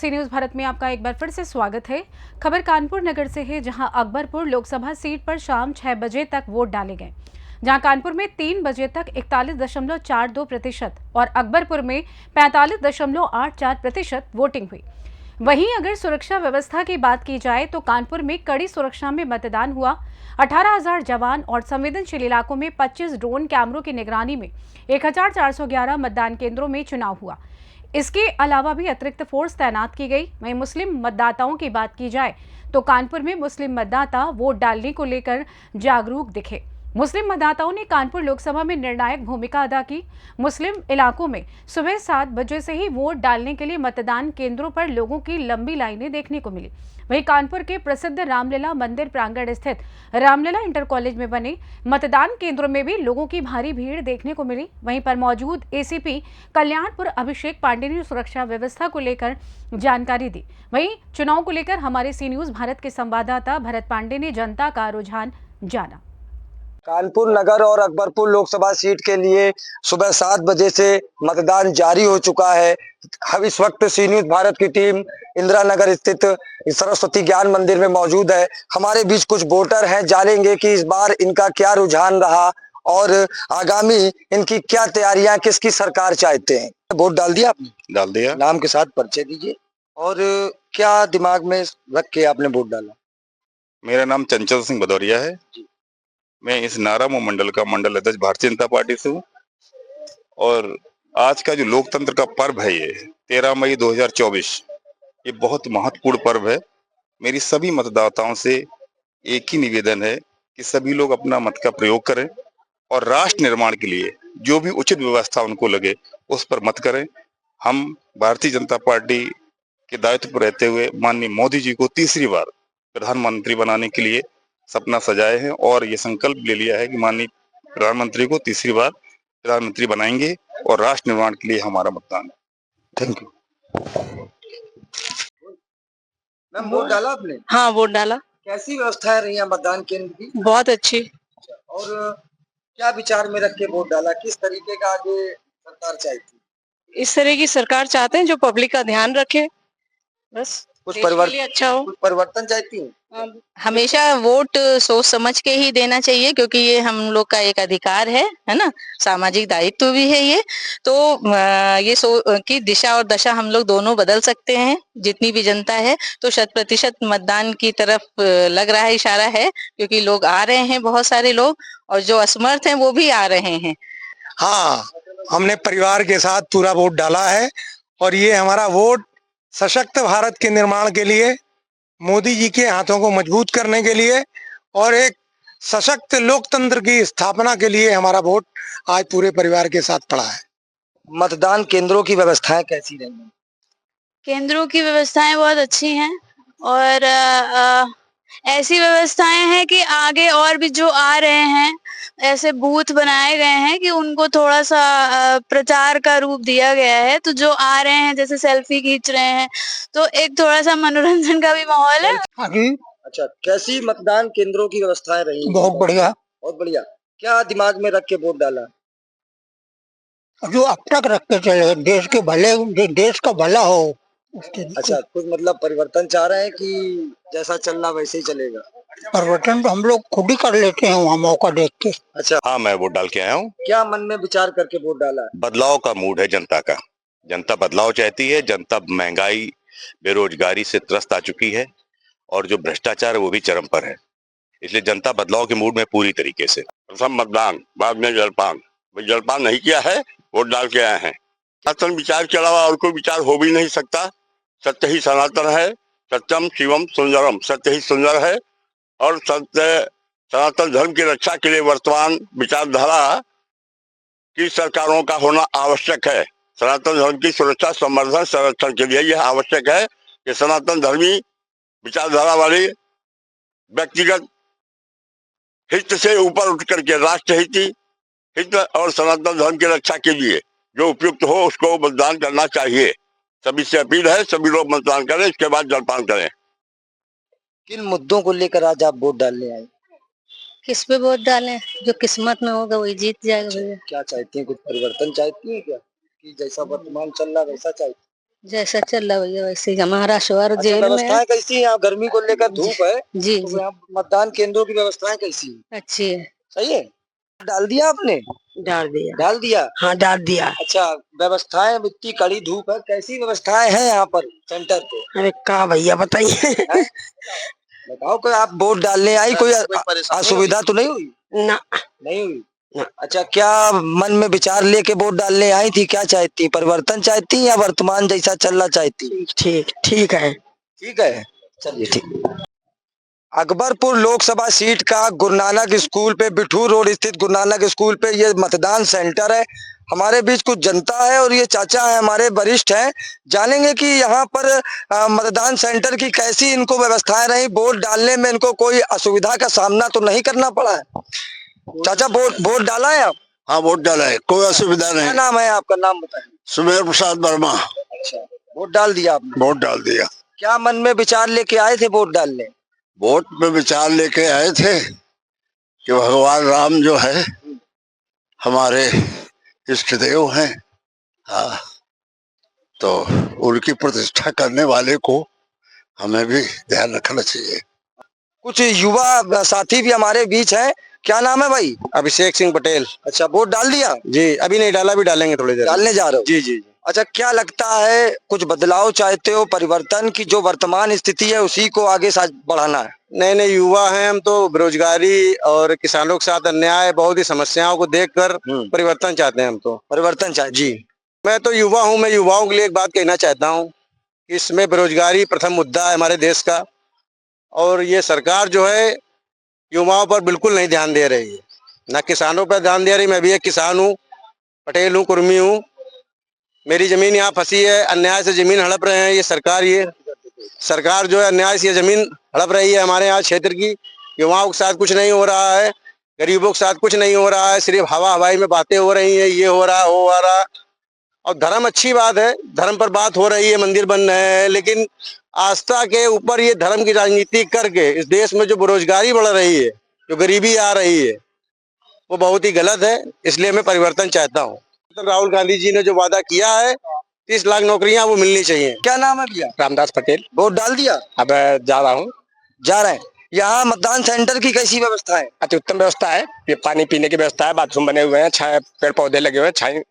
सी news Bharat में आपका एक बार फिर से स्वागत है। खबर कानपुर नगर से है, जहां अकबरपुर लोकसभा सीट पर शाम 6 बजे तक वोट डाले गए, जहां कानपुर में 3 बजे तक 41.42% और अकबरपुर में 45.84% वोटिंग हुई। वहीं अगर सुरक्षा व्यवस्था की बात की जाए तो कानपुर में कड़ी सुरक्षा में मतदान हुआ। 18,000 जवान और संवेदनशील इलाकों में 25 ड्रोन कैमरों की निगरानी में 1,411 मतदान केंद्रों में चुनाव हुआ। इसके अलावा भी अतिरिक्त फोर्स तैनात की गई। वहीं मुस्लिम मतदाताओं की बात की जाए तो कानपुर में मुस्लिम मतदाता वोट डालने को लेकर जागरूक दिखे। मुस्लिम मतदाताओं ने कानपुर लोकसभा में निर्णायक भूमिका अदा की। मुस्लिम इलाकों में सुबह 7 बजे से ही वोट डालने के लिए मतदान केंद्रों पर लोगों की लंबी लाइनें देखने को मिली। वहीं कानपुर के प्रसिद्ध रामलीला मंदिर प्रांगण स्थित रामलीला इंटर कॉलेज में बने मतदान केंद्रों में भी लोगों की भारी भीड़ देखने को मिली। वहीं पर मौजूद एसीपी कल्याणपुर अभिषेक पांडे ने सुरक्षा व्यवस्था को लेकर जानकारी दी। वहीं चुनाव को लेकर हमारे सी न्यूज भारत के संवाददाता भरत पांडे ने जनता का रुझान जाना। कानपुर नगर और अकबरपुर लोकसभा सीट के लिए सुबह 7 बजे से मतदान जारी हो चुका है। हम इस वक्त सी न्यूज भारत की टीम इंदिरा नगर स्थित सरस्वती ज्ञान मंदिर में मौजूद है। हमारे बीच कुछ वोटर हैं, जानेंगे कि इस बार इनका क्या रुझान रहा और आगामी इनकी क्या तैयारियां, किसकी सरकार चाहते हैं। वोट डाल दिया आपने? डाल दिया। नाम के साथ परिचय दीजिए और क्या दिमाग में रख के आपने वोट डाला? मेरा नाम चंचल सिंह भदौरिया है। मैं इस नारामो मंडल का मंडल अध्यक्ष भारतीय जनता पार्टी से हूँ। और आज का जो लोकतंत्र का पर्व है, ये 13 मई 2024, ये बहुत महत्वपूर्ण पर्व है। मेरी सभी मतदाताओं से एक ही निवेदन है कि सभी लोग अपना मत का प्रयोग करें और राष्ट्र निर्माण के लिए जो भी उचित व्यवस्था उनको लगे उस पर मत करें। हम भारतीय जनता पार्टी के दायित्व पर रहते हुए माननीय मोदी जी को तीसरी बार प्रधानमंत्री बनाने के लिए सपना सजाए हैं और ये संकल्प ले लिया है कि माननीय प्रधानमंत्री को तीसरी बार प्रधानमंत्री बनाएंगे और राष्ट्र निर्माण के लिए हमारा मतदान है। Thank you. मैम, वोट डाला आपने? हाँ, वोट डाला। कैसी व्यवस्था रही है मतदान केंद्र की? बहुत अच्छी। और क्या विचार में रख के वोट डाला? किस तरीके का आगे सरकार चाहती? इस तरह की सरकार चाहते हैं जो पब्लिक का ध्यान रखे, बस कुछ देश के लिए अच्छा हो। कुछ परिवर्तन चाहती हूँ। हमेशा वोट सोच समझ के ही देना चाहिए, क्योंकि ये हम लोग का एक अधिकार है ना, सामाजिक दायित्व भी है ये। तो ये की दिशा और दशा हम लोग दोनों बदल सकते हैं। जितनी भी जनता है तो 100% मतदान की तरफ लग रहा है, इशारा है, क्योंकि लोग आ रहे हैं, बहुत सारे लोग, और जो असमर्थ हैं वो भी आ रहे हैं। हाँ, हमने परिवार के साथ पूरा वोट डाला है और ये हमारा वोट सशक्त भारत के निर्माण के लिए, मोदी जी के हाथों को मजबूत करने के लिए और एक सशक्त लोकतंत्र की स्थापना के लिए हमारा वोट आज पूरे परिवार के साथ पड़ा है। मतदान केंद्रों की व्यवस्थाएं कैसी रही? केंद्रों की व्यवस्थाएं बहुत अच्छी हैं और ऐसी व्यवस्थाएं हैं कि आगे और भी जो आ रहे हैं ऐसे बूथ बनाए गए हैं कि उनको थोड़ा सा प्रचार का रूप दिया गया है। तो जो आ रहे हैं जैसे सेल्फी खींच रहे हैं, तो एक थोड़ा सा मनोरंजन का भी माहौल है। हाँ जी। अच्छा, कैसी मतदान केंद्रों की व्यवस्थाएं रही? बहुत बढ़िया। बहुत बढ़िया। क्या दिमाग में रख के वोट डाला? जो अब तक रखते चले, देश के भले, देश का भला हो। अच्छा, कुछ मतलब परिवर्तन चाह रहे हैं कि जैसा चल रहा वैसे ही चलेगा? परिवर्तन तो हम लोग खुद ही कर लेते हैं वहाँ मौका देख के। अच्छा, हाँ, मैं वोट डाल के आया हूँ। क्या मन में विचार करके वोट डाला? बदलाव का मूड है जनता का। जनता बदलाव चाहती है। जनता महंगाई, बेरोजगारी से त्रस्त आ चुकी है और जो भ्रष्टाचार है वो भी चरम पर है। इसलिए जनता बदलाव के मूड में पूरी तरीके से। प्रथम मतदान, बाद में जलपान। जलपान नहीं किया है, वोट डाल के आए हैं। सनातन विचार के अलावा और कोई विचार हो भी नहीं सकता। सत्य ही सनातन है, सत्यम शिवम सुंदरम। सत्य ही सुंदर है और सत्य सनातन धर्म की रक्षा के लिए वर्तमान विचारधारा की सरकारों का होना आवश्यक है। सनातन धर्म की सुरक्षा, संवर्धन, संरक्षण के लिए यह आवश्यक है कि सनातन धर्मी विचारधारा वाली व्यक्तिगत हित से ऊपर उठ करके राष्ट्र हित और सनातन धर्म की रक्षा के लिए जो उपयुक्त हो उसको मतदान करना चाहिए। सभी से अपील है, सभी लोग मतदान करें, इसके बाद जलपान करें। किन मुद्दों को लेकर आज आप वोट डालने आए? किस पे वोट डालें? जो किस्मत में होगा वही जीत जाएगा भैया। क्या चाहती हैं? कुछ परिवर्तन चाहती हैं क्या, कि जैसा वर्तमान चल रहा वैसा चाहती? जैसा चल रहा भैया वैसे ही हमारा शोहर अच्छा, जेल में है। व्यवस्थाएं कैसी हैं यहाँ? गर्मी को लेकर धूप है, जी तो जी यहाँ मतदान केंद्रों की व्यवस्थाएं कैसी हैं? अच्छी है। सही है। डाल दिया आपने? डाल दिया। डाल दिया। हाँ डाल दिया। अच्छा, व्यवस्थाएं, इतनी कड़ी धूप है, कैसी व्यवस्थाएं हैं यहाँ पर सेंटर पे? अरे का भैया बताइए। हैं? बताओ, कोई आप वोट डालने आई, कोई असुविधा तो नहीं हुई? ना नहीं हुई। ना। अच्छा, क्या मन में विचार लेके वोट डालने आई थी? क्या चाहती, परिवर्तन चाहती या वर्तमान जैसा चलना चाहती? ठीक ठीक है। ठीक है, चलिए ठीक। अकबरपुर लोकसभा सीट का गुरु नानक स्कूल पे, बिठूर रोड स्थित गुरु नानक स्कूल पे ये मतदान सेंटर है। हमारे बीच कुछ जनता है और ये चाचा है, हमारे वरिष्ठ हैं। जानेंगे कि यहाँ पर मतदान सेंटर की कैसी इनको व्यवस्थाएं रही, वोट डालने में इनको कोई असुविधा का सामना तो नहीं करना पड़ा है। चाचा, वोट डाला है आप? हाँ वोट डाला है, कोई असुविधा क्या नहीं। नाम है आपका? नाम बताएं। सुमेर प्रसाद वर्मा। अच्छा, वोट डाल दिया आपने? वोट डाल दिया। क्या मन में विचार लेके आए थे वोट डालने? वोट में विचार लेके आए थे कि भगवान राम जो है हमारे इष्ट देव हैं। हाँ, तो उनकी प्रतिष्ठा करने वाले को हमें भी ध्यान रखना चाहिए। कुछ युवा साथी भी हमारे बीच हैं। क्या नाम है भाई? अभिषेक सिंह पटेल। अच्छा, वोट डाल दिया? जी, अभी नहीं डाला, भी डालेंगे थोड़ी देर। डालने जा रहे हो? जी जी जी। अच्छा, क्या लगता है, कुछ बदलाव चाहते हो, परिवर्तन की जो वर्तमान स्थिति है उसी को आगे बढ़ाना है? नए नए युवा हैं हम, तो बेरोजगारी और किसानों के साथ अन्याय, बहुत ही समस्याओं को देखकर परिवर्तन चाहते हैं हम तो। परिवर्तन चाहिए जी। मैं तो युवा हूं, मैं युवाओं के लिए एक बात कहना चाहता हूं कि इसमें बेरोजगारी प्रथम मुद्दा है हमारे देश का, और ये सरकार जो है युवाओं पर बिल्कुल नहीं ध्यान दे रही है, ना किसानों पर ध्यान दे रही। मैं भी एक किसान हूँ, पटेल हूँ, कुर्मी हूँ। मेरी जमीन यहाँ फंसी है, अन्याय से जमीन हड़प रहे हैं ये सरकार जो है अन्याय से ये जमीन हड़प रही है हमारे यहाँ क्षेत्र की। युवाओं के साथ कुछ नहीं हो रहा है, गरीबों के साथ कुछ नहीं हो रहा है, सिर्फ हवा हवाई में बातें हो रही हैं, ये हो रहा है, वो हो रहा है। और धर्म अच्छी बात है, धर्म पर बात हो रही है, मंदिर बन रहे हैं, लेकिन आस्था के ऊपर ये धर्म की राजनीति करके इस देश में जो बेरोजगारी बढ़ रही है, जो गरीबी आ रही है, वो बहुत ही गलत है। इसलिए मैं परिवर्तन चाहता हूँ। तो राहुल गांधी जी ने जो वादा किया है 30 लाख नौकरियां, वो मिलनी चाहिए। क्या नाम है भैया? रामदास पटेल। वोट डाल दिया? अब जा रहा हूँ। जा रहे हैं। यहाँ मतदान सेंटर की कैसी व्यवस्था है? अति उत्तम व्यवस्था है, ये पानी पीने की व्यवस्था है, बाथरूम बने हुए हैं, छाया पेड़ पौधे लगे हुए हैं,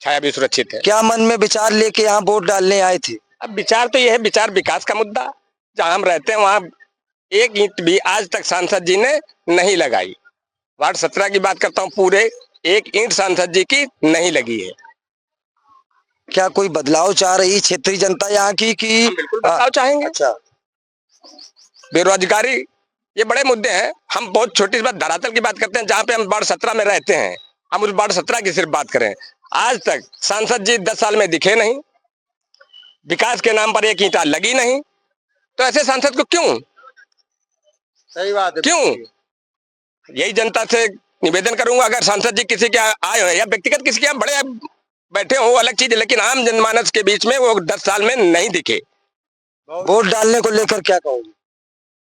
छाया भी सुरक्षित है। क्या मन में विचार लेके यहाँ वोट डालने आए थे? अब विचार तो ये है, विचार विकास का मुद्दा। जहाँ हम रहते हैं वहाँ एक ईंट भी आज तक सांसद जी ने नहीं लगाई। वार्ड 17 की बात करता हूँ, पूरे एक ईंट सांसद जी की नहीं लगी है। क्या कोई बदलाव चाह रही क्षेत्रीय जनता यहाँ की? कि बिल्कुल बदलाव चाहेंगे। अच्छा, बेरोजगारी, ये बड़े मुद्दे हैं। हम बहुत छोटी सी बात, धरातल की बात करते हैं, जहाँ पे हम वार्ड 17 में रहते हैं, हम उस वार्ड 17 की सिर्फ बात करें। आज तक सांसद जी 10 साल में दिखे नहीं, विकास के नाम पर एक ईंटा लगी नहीं, तो ऐसे सांसद को क्यों? सही बात है। क्यों? यही जनता से निवेदन करूंगा, अगर सांसद जी किसी के आए हो या व्यक्तिगत किसी के यहाँ बड़े बैठे हो अलग चीज, लेकिन आम जनमानस के बीच में वो 10 साल में नहीं दिखे। वोट डालने को लेकर क्या कहोगे?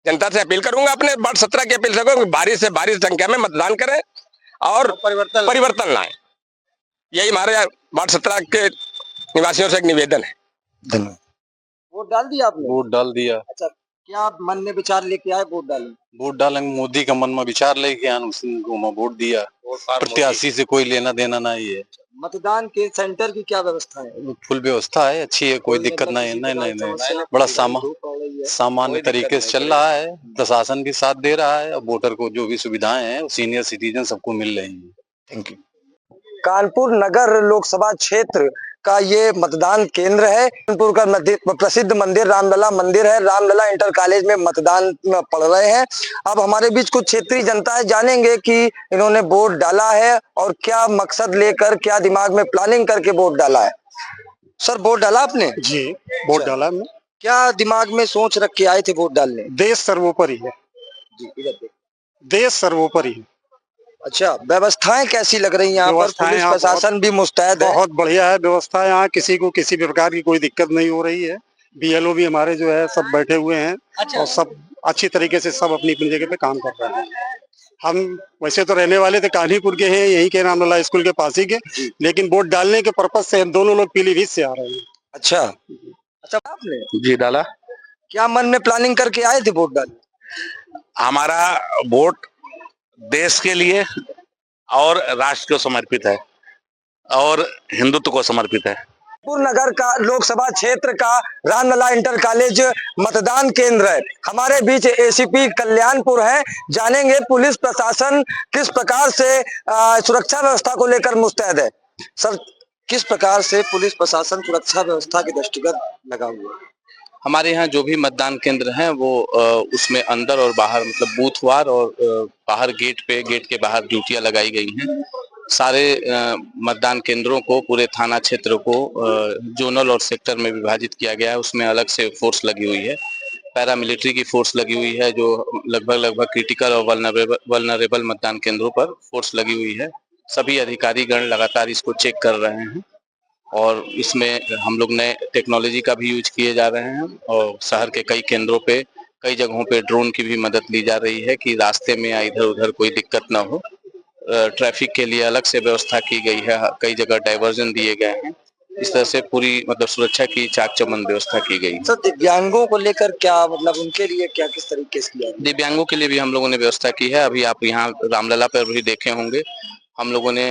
जनता से अपील करूंगा, अपने वार्ड 17 की अपील करूंगा, भारी से भारी संख्या में मतदान करें और परिवर्तन लाएं। यही हमारे वार्ड 17 के निवासियों से एक निवेदन है। धन्यवाद। वोट डाल दिया आपने? वोट डाल दिया। अच्छा, क्या मन में विचार लेके आए वोट डालने? वोट डालेंगे, मोदी का मन में विचार लेके आए, उनको मैं वोट दिया। प्रत्याशी से कोई लेना देना नहीं है। मतदान के सेंटर की क्या व्यवस्था है? फुल व्यवस्था है, अच्छी है, कोई दिक्कत नहीं है। नहीं, बड़ा सामान्य तरीके से चल रहा है, प्रशासन भी साथ दे रहा है और वोटर को जो भी सुविधाएं हैं सीनियर सिटीजन सबको मिल रही है। Thank you. कानपुर नगर लोकसभा क्षेत्र का ये मतदान केंद्र है। कानपुर का प्रसिद्ध मंदिर रामलला मंदिर है। रामलला इंटर कॉलेज में मतदान पढ़ रहे हैं। अब हमारे बीच कुछ क्षेत्रीय जनता है, जानेंगे कि इन्होंने वोट डाला है और क्या मकसद लेकर, क्या दिमाग में प्लानिंग करके वोट डाला है। सर, वोट डाला आपने? जी, वोट डाला मैं। क्या दिमाग में सोच रख के आए थे वोट डालने? देश सर्वोपरि है। जी, इधर देखिए। देश सर्वोपरि है। अच्छा, व्यवस्थाएं कैसी लग रही हैं यहाँ पर? पुलिस प्रशासन भी मुस्तैद है? बहुत बढ़िया है व्यवस्था। यहाँ किसी को किसी प्रकार की कोई दिक्कत नहीं हो रही है। बीएलओ भी हमारे जो है सब बैठे हुए हैं। अच्छा। और सब अच्छी तरीके से सब अपनी अपनी जगह पे काम कर रहे हैं। हम वैसे तो रहने वाले थे कान्हीपुर के हैं, यहीं के रामलला स्कूल के पास ही के, लेकिन वोट डालने के पर्पज से हम दोनों लोग पीलीभीत से आ रहे हैं। अच्छा अच्छा, आपने जी डाला। क्या मन में प्लानिंग करके आए थे वोट डालने? हमारा वोट देश के लिए और राष्ट्र को समर्पित है और हिंदुत्व को समर्पित है। कानपुर नगर का लोकसभा क्षेत्र का रामलला इंटर कॉलेज मतदान केंद्र है। हमारे बीच एसीपी कल्याणपुर है। जानेंगे पुलिस प्रशासन किस प्रकार से सुरक्षा व्यवस्था को लेकर मुस्तैद है। सर, किस प्रकार से पुलिस प्रशासन सुरक्षा व्यवस्था के दृष्टिगत लगा हुआ है? हमारे यहाँ जो भी मतदान केंद्र हैं वो उसमें अंदर और बाहर मतलब बूथवार और बाहर गेट के बाहर ड्यूटियां लगाई गई हैं। सारे मतदान केंद्रों को पूरे थाना क्षेत्र को जोनल और सेक्टर में विभाजित किया गया है। उसमें अलग से फोर्स लगी हुई है, पैरामिलिट्री की फोर्स लगी हुई है जो लगभग क्रिटिकल और वल्नरेबल मतदान केंद्रों पर फोर्स लगी हुई है। सभी अधिकारीगण लगातार इसको चेक कर रहे हैं और इसमें हम लोग नए टेक्नोलॉजी का भी यूज किए जा रहे हैं और शहर के कई केंद्रों पे कई जगहों पे ड्रोन की भी मदद ली जा रही है कि रास्ते में या इधर उधर कोई दिक्कत ना हो। ट्रैफिक के लिए अलग से व्यवस्था की गई है, कई जगह डाइवर्जन दिए गए हैं। इस तरह से पूरी मतलब सुरक्षा की चाक चौबंद व्यवस्था की गई है। सर, दिव्यांगों को लेकर क्या मतलब उनके लिए क्या किस तरीके से किया? दिव्यांगों के लिए भी हम लोगों ने व्यवस्था की है। अभी आप यहाँ रामलला पर भी देखे होंगे, हम लोगों ने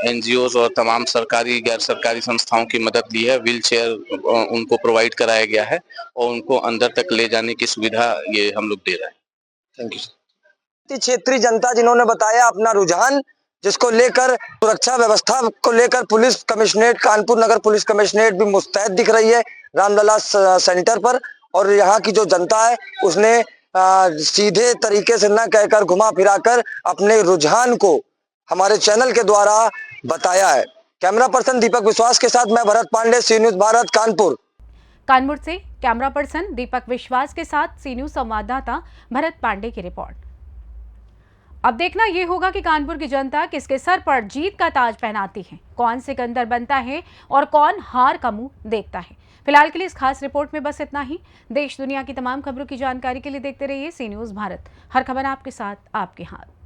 एनजीओज और तमाम सरकारी गैर सरकारी संस्थाओं की मदद ली है। व्हील चेयर उनको प्रोवाइड कराया गया है और उनको अंदर तक ले जाने की सुविधा ये हम लोग दे रहे हैं। Thank you. क्षेत्रीय जनता जिन्होंने बताया अपना रुझान, जिसको लेकर सुरक्षा व्यवस्था को लेकर पुलिस कमिश्नरेट कानपुर नगर पुलिस कमिश्नरेट भी मुस्तैद दिख रही है रामलला सेंटर पर। और यहाँ की जो जनता है उसने सीधे तरीके से न कहकर घुमा फिराकर अपने रुझान को हमारे चैनल के द्वारा बताया है। कैमरा पर्सन दीपक विश्वास के साथ मैं भरत पांडे, सी न्यूज भारत, कानपुर। कानपुर से कैमरा पर्सन दीपक विश्वास के साथ सी न्यूज संवाददाता भरत पांडे की रिपोर्ट। अब देखना यह होगा कि कानपुर की जनता किसके सर पर जीत का ताज पहनाती है, कौन सिकंदर बनता है और कौन हार का मुंह देखता है। फिलहाल के लिए इस खास रिपोर्ट में बस इतना ही। देश दुनिया की तमाम खबरों की जानकारी के लिए देखते रहिए सी न्यूज भारत। हर खबर आपके साथ, आपके हाथ।